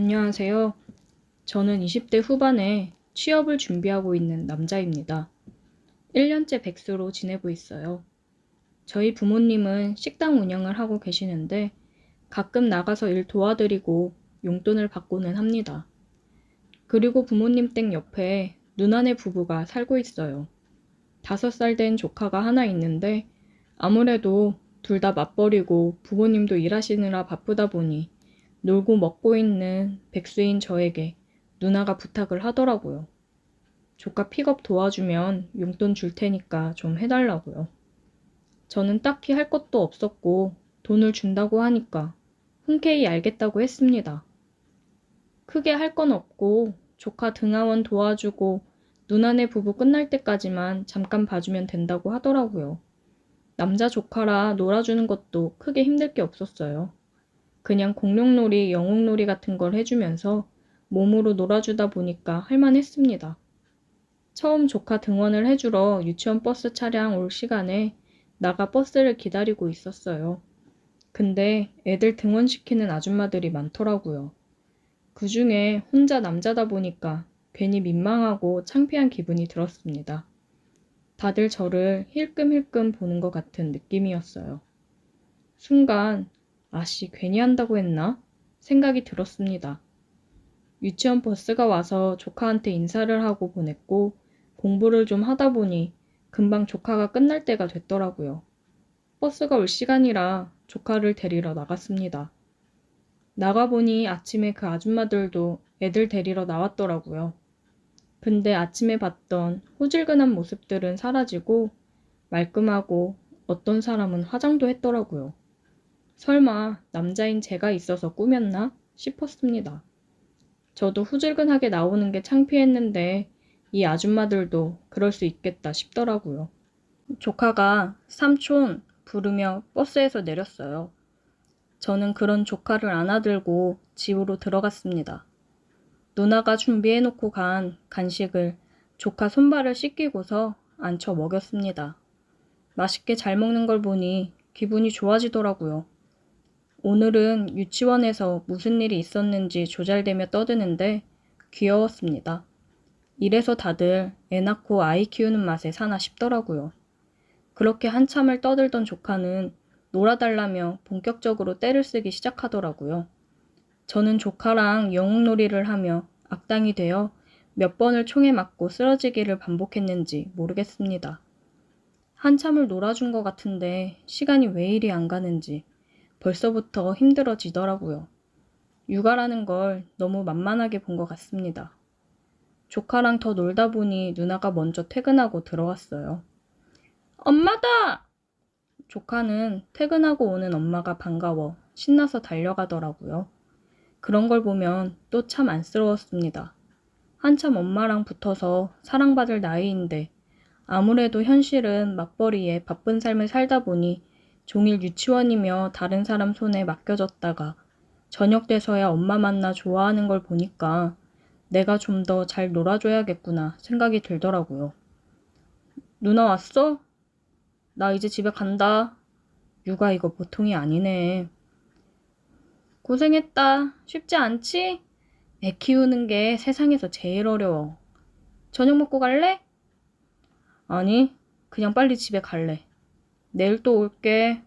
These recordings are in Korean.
안녕하세요. 저는 20대 후반에 취업을 준비하고 있는 남자입니다. 1년째 백수로 지내고 있어요. 저희 부모님은 식당 운영을 하고 계시는데 가끔 나가서 일 도와드리고 용돈을 받고는 합니다. 그리고 부모님 댁 옆에 누나네 부부가 살고 있어요. 5살 된 조카가 하나 있는데 아무래도 둘 다 맞벌이고 부모님도 일하시느라 바쁘다 보니 놀고 먹고 있는 백수인 저에게 누나가 부탁을 하더라고요. 조카 픽업 도와주면 용돈 줄 테니까 좀 해달라고요. 저는 딱히 할 것도 없었고 돈을 준다고 하니까 흔쾌히 알겠다고 했습니다. 크게 할 건 없고 조카 등하원 도와주고 누나네 부부 끝날 때까지만 잠깐 봐주면 된다고 하더라고요. 남자 조카라 놀아주는 것도 크게 힘들 게 없었어요. 그냥 공룡놀이, 영웅놀이 같은 걸 해주면서 몸으로 놀아주다 보니까 할만했습니다. 처음 조카 등원을 해주러 유치원 버스 차량 올 시간에 나가 버스를 기다리고 있었어요. 근데 애들 등원시키는 아줌마들이 많더라고요. 그 중에 혼자 남자다 보니까 괜히 민망하고 창피한 기분이 들었습니다. 다들 저를 힐끔힐끔 보는 것 같은 느낌이었어요. 순간 아씨 괜히 한다고 했나? 생각이 들었습니다. 유치원 버스가 와서 조카한테 인사를 하고 보냈고 공부를 좀 하다 보니 금방 조카가 끝날 때가 됐더라고요. 버스가 올 시간이라 조카를 데리러 나갔습니다. 나가보니 아침에 그 아줌마들도 애들 데리러 나왔더라고요. 근데 아침에 봤던 후질근한 모습들은 사라지고 말끔하고 어떤 사람은 화장도 했더라고요. 설마 남자인 제가 있어서 꾸몄나 싶었습니다. 저도 후줄근하게 나오는 게 창피했는데 이 아줌마들도 그럴 수 있겠다 싶더라고요. 조카가 삼촌 부르며 버스에서 내렸어요. 저는 그런 조카를 안아들고 집으로 들어갔습니다. 누나가 준비해놓고 간 간식을 조카 손발을 씻기고서 앉혀 먹였습니다. 맛있게 잘 먹는 걸 보니 기분이 좋아지더라고요. 오늘은 유치원에서 무슨 일이 있었는지 조잘대며 떠드는데 귀여웠습니다. 이래서 다들 애 낳고 아이 키우는 맛에 사나 싶더라고요. 그렇게 한참을 떠들던 조카는 놀아달라며 본격적으로 떼를 쓰기 시작하더라고요. 저는 조카랑 영웅놀이를 하며 악당이 되어 몇 번을 총에 맞고 쓰러지기를 반복했는지 모르겠습니다. 한참을 놀아준 것 같은데 시간이 왜 이리 안 가는지 벌써부터 힘들어지더라고요. 육아라는 걸 너무 만만하게 본 것 같습니다. 조카랑 더 놀다 보니 누나가 먼저 퇴근하고 들어왔어요. 엄마다! 조카는 퇴근하고 오는 엄마가 반가워 신나서 달려가더라고요. 그런 걸 보면 또 참 안쓰러웠습니다. 한참 엄마랑 붙어서 사랑받을 나이인데 아무래도 현실은 맞벌이에 바쁜 삶을 살다 보니 종일 유치원이며 다른 사람 손에 맡겨졌다가 저녁 돼서야 엄마 만나 좋아하는 걸 보니까 내가 좀 더 잘 놀아줘야겠구나 생각이 들더라고요. 누나 왔어? 나 이제 집에 간다. 육아 이거 보통이 아니네. 고생했다. 쉽지 않지? 애 키우는 게 세상에서 제일 어려워. 저녁 먹고 갈래? 아니, 그냥 빨리 집에 갈래. 내일 또 올게.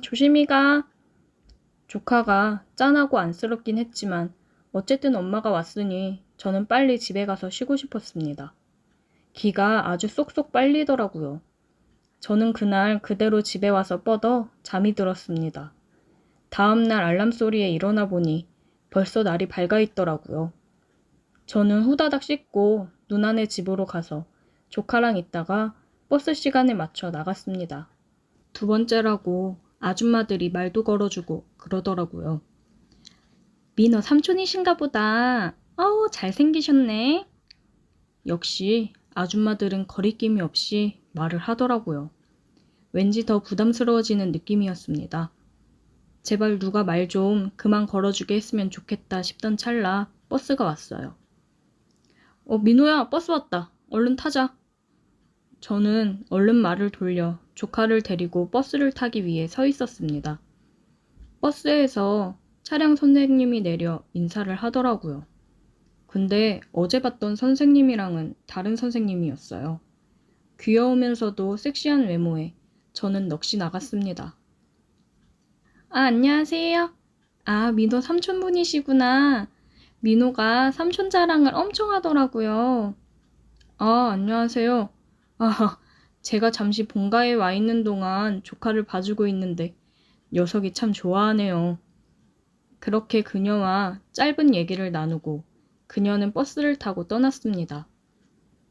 조심히 가. 조카가 짠하고 안쓰럽긴 했지만 어쨌든 엄마가 왔으니 저는 빨리 집에 가서 쉬고 싶었습니다. 기가 아주 쏙쏙 빨리더라고요. 저는 그날 그대로 집에 와서 뻗어 잠이 들었습니다. 다음날 알람 소리에 일어나 보니 벌써 날이 밝아 있더라고요. 저는 후다닥 씻고 누나네 집으로 가서 조카랑 있다가 버스 시간에 맞춰 나갔습니다. 두 번째라고 아줌마들이 말도 걸어주고 그러더라고요. 민호 삼촌이신가 보다. 잘생기셨네. 역시 아줌마들은 거리낌이 없이 말을 하더라고요. 왠지 더 부담스러워지는 느낌이었습니다. 제발 누가 말 좀 그만 걸어주게 했으면 좋겠다 싶던 찰나 버스가 왔어요. 민호야, 버스 왔다. 얼른 타자. 저는 얼른 말을 돌려 조카를 데리고 버스를 타기 위해 서 있었습니다. 버스에서 차량 선생님이 내려 인사를 하더라고요. 근데 어제 봤던 선생님이랑은 다른 선생님이었어요. 귀여우면서도 섹시한 외모에 저는 넋이 나갔습니다. 아, 안녕하세요. 아, 민호 삼촌분이시구나. 민호가 삼촌 자랑을 엄청 하더라고요. 아, 안녕하세요. 아, 제가 잠시 본가에 와 있는 동안 조카를 봐주고 있는데 녀석이 참 좋아하네요. 그렇게 그녀와 짧은 얘기를 나누고 그녀는 버스를 타고 떠났습니다.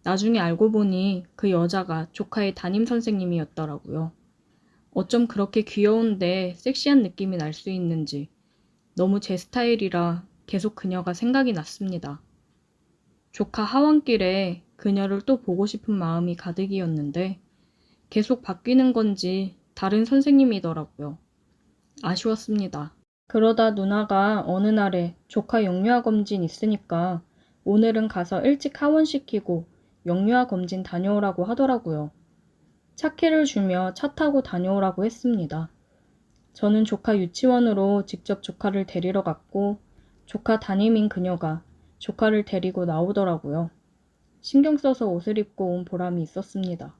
나중에 알고 보니 그 여자가 조카의 담임 선생님이었더라고요. 어쩜 그렇게 귀여운데 섹시한 느낌이 날 수 있는지 너무 제 스타일이라 계속 그녀가 생각이 났습니다. 조카 하원길에 그녀를 또 보고 싶은 마음이 가득이었는데 계속 바뀌는 건지 다른 선생님이더라고요. 아쉬웠습니다. 그러다 누나가 어느 날에 조카 영유아 검진 있으니까 오늘은 가서 일찍 하원시키고 영유아 검진 다녀오라고 하더라고요. 차키를 주며 차 타고 다녀오라고 했습니다. 저는 조카 유치원으로 직접 조카를 데리러 갔고 조카 담임인 그녀가 조카를 데리고 나오더라고요. 신경 써서 옷을 입고 온 보람이 있었습니다.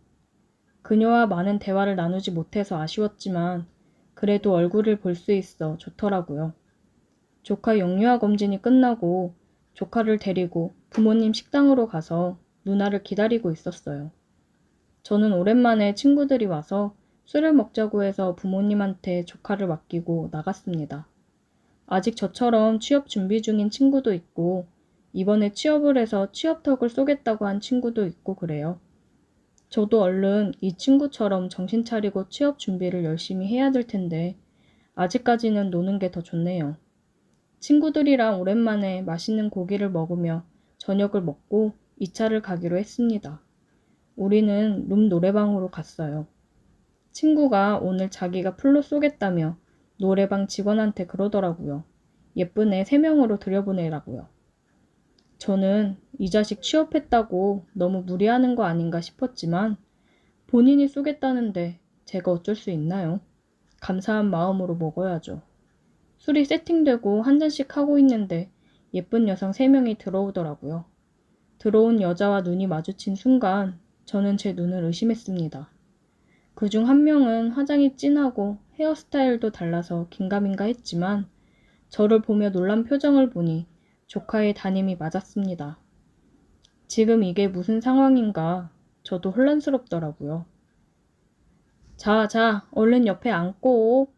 그녀와 많은 대화를 나누지 못해서 아쉬웠지만 그래도 얼굴을 볼 수 있어 좋더라고요. 조카 영유아 검진이 끝나고 조카를 데리고 부모님 식당으로 가서 누나를 기다리고 있었어요. 저는 오랜만에 친구들이 와서 술을 먹자고 해서 부모님한테 조카를 맡기고 나갔습니다. 아직 저처럼 취업 준비 중인 친구도 있고 이번에 취업을 해서 취업턱을 쏘겠다고 한 친구도 있고 그래요. 저도 얼른 이 친구처럼 정신 차리고 취업 준비를 열심히 해야 될 텐데 아직까지는 노는 게 더 좋네요. 친구들이랑 오랜만에 맛있는 고기를 먹으며 저녁을 먹고 2차를 가기로 했습니다. 우리는 룸 노래방으로 갔어요. 친구가 오늘 자기가 풀로 쏘겠다며 노래방 직원한테 그러더라고요. 예쁜 애 3명으로 들여보내라고요. 저는 이 자식 취업했다고 너무 무리하는 거 아닌가 싶었지만 본인이 쏘겠다는데 제가 어쩔 수 있나요? 감사한 마음으로 먹어야죠. 술이 세팅되고 한 잔씩 하고 있는데 예쁜 여성 3명이 들어오더라고요. 들어온 여자와 눈이 마주친 순간 저는 제 눈을 의심했습니다. 그중 한 명은 화장이 진하고 헤어스타일도 달라서 긴가민가 했지만 저를 보며 놀란 표정을 보니 조카의 담임이 맞았습니다. 지금 이게 무슨 상황인가 저도 혼란스럽더라고요. 자, 얼른 옆에 앉고.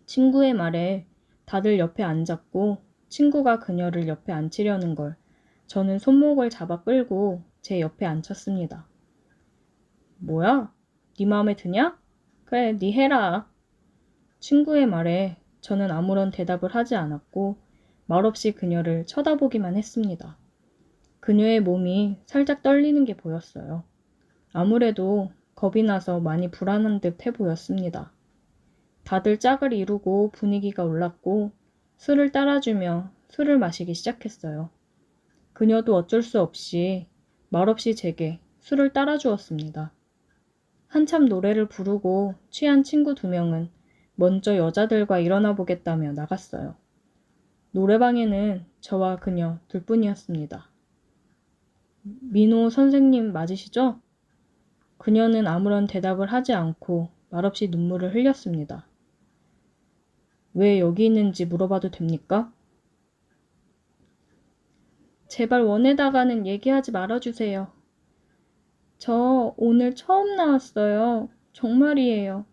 친구의 말에 다들 옆에 앉았고 친구가 그녀를 옆에 앉히려는 걸 저는 손목을 잡아 끌고 제 옆에 앉혔습니다. 뭐야? 네 마음에 드냐? 그래, 네 해라. 친구의 말에 저는 아무런 대답을 하지 않았고 말없이 그녀를 쳐다보기만 했습니다. 그녀의 몸이 살짝 떨리는 게 보였어요. 아무래도 겁이 나서 많이 불안한 듯 해 보였습니다. 다들 짝을 이루고 분위기가 올랐고 술을 따라주며 술을 마시기 시작했어요. 그녀도 어쩔 수 없이 말없이 제게 술을 따라주었습니다. 한참 노래를 부르고 취한 친구 2명은 먼저 여자들과 일어나 보겠다며 나갔어요. 노래방에는 저와 그녀 둘뿐이었습니다. 민호 선생님 맞으시죠? 그녀는 아무런 대답을 하지 않고 말없이 눈물을 흘렸습니다. 왜 여기 있는지 물어봐도 됩니까? 제발 원에다가는 얘기하지 말아주세요. 저 오늘 처음 나왔어요. 정말이에요.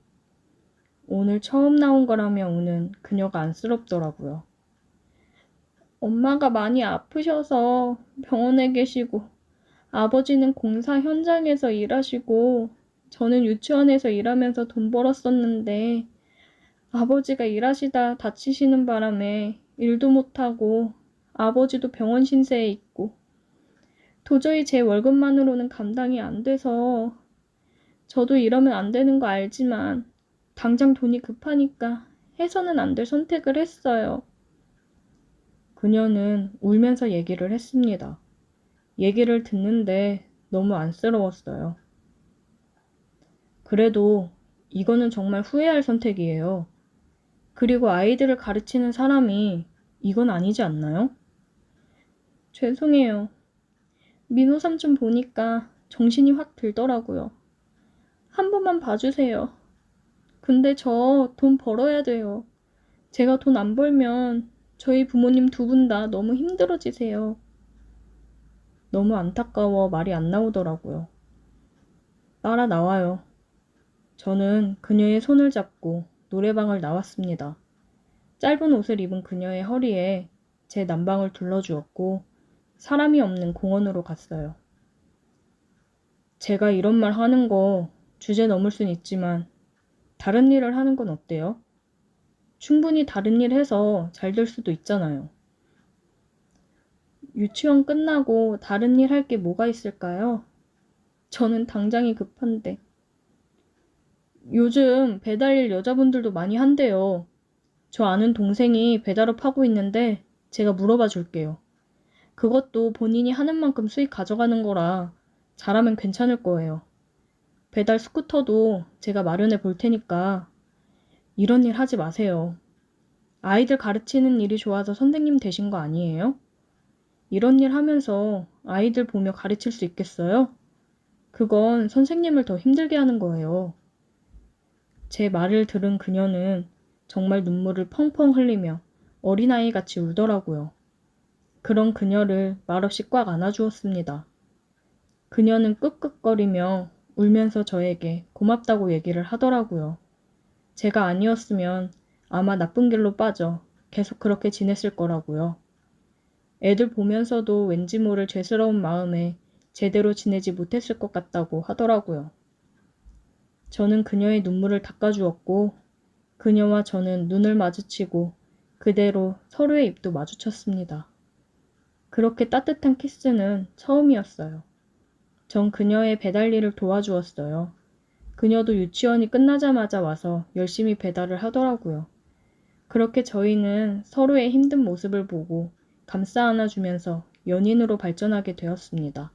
오늘 처음 나온 거라며 우는 그녀가 안쓰럽더라고요. 엄마가 많이 아프셔서 병원에 계시고 아버지는 공사 현장에서 일하시고 저는 유치원에서 일하면서 돈 벌었었는데 아버지가 일하시다 다치시는 바람에 일도 못하고 아버지도 병원 신세에 있고 도저히 제 월급만으로는 감당이 안 돼서 저도 이러면 안 되는 거 알지만 당장 돈이 급하니까 해서는 안 될 선택을 했어요. 그녀는 울면서 얘기를 했습니다. 얘기를 듣는데 너무 안쓰러웠어요. 그래도 이거는 정말 후회할 선택이에요. 그리고 아이들을 가르치는 사람이 이건 아니지 않나요? 죄송해요. 민호 삼촌 보니까 정신이 확 들더라고요. 한 번만 봐주세요. 근데 저 돈 벌어야 돼요. 제가 돈 안 벌면 저희 부모님 두 분 다 너무 힘들어지세요. 너무 안타까워 말이 안 나오더라고요. 따라 나와요. 저는 그녀의 손을 잡고 노래방을 나왔습니다. 짧은 옷을 입은 그녀의 허리에 제 남방을 둘러주었고 사람이 없는 공원으로 갔어요. 제가 이런 말 하는 거 주제 넘을 순 있지만 다른 일을 하는 건 어때요? 충분히 다른 일 해서 잘 될 수도 있잖아요. 유치원 끝나고 다른 일 할 게 뭐가 있을까요? 저는 당장이 급한데. 요즘 배달일 여자분들도 많이 한대요. 저 아는 동생이 배달업 하고 있는데 제가 물어봐 줄게요. 그것도 본인이 하는 만큼 수익 가져가는 거라 잘하면 괜찮을 거예요. 배달 스쿠터도 제가 마련해 볼 테니까 이런 일 하지 마세요. 아이들 가르치는 일이 좋아서 선생님 되신 거 아니에요? 이런 일 하면서 아이들 보며 가르칠 수 있겠어요? 그건 선생님을 더 힘들게 하는 거예요. 제 말을 들은 그녀는 정말 눈물을 펑펑 흘리며 어린아이같이 울더라고요. 그런 그녀를 말없이 꽉 안아주었습니다. 그녀는 끄끄거리며 울면서 저에게 고맙다고 얘기를 하더라고요. 제가 아니었으면 아마 나쁜 길로 빠져 계속 그렇게 지냈을 거라고요. 애들 보면서도 왠지 모를 죄스러운 마음에 제대로 지내지 못했을 것 같다고 하더라고요. 저는 그녀의 눈물을 닦아주었고 그녀와 저는 눈을 마주치고 그대로 서로의 입도 마주쳤습니다. 그렇게 따뜻한 키스는 처음이었어요. 전 그녀의 배달 일을 도와주었어요. 그녀도 유치원이 끝나자마자 와서 열심히 배달을 하더라고요. 그렇게 저희는 서로의 힘든 모습을 보고 감싸 안아주면서 연인으로 발전하게 되었습니다.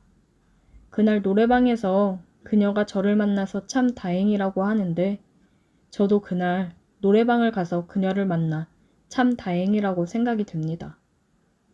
그날 노래방에서 그녀가 저를 만나서 참 다행이라고 하는데 저도 그날 노래방을 가서 그녀를 만나 참 다행이라고 생각이 듭니다.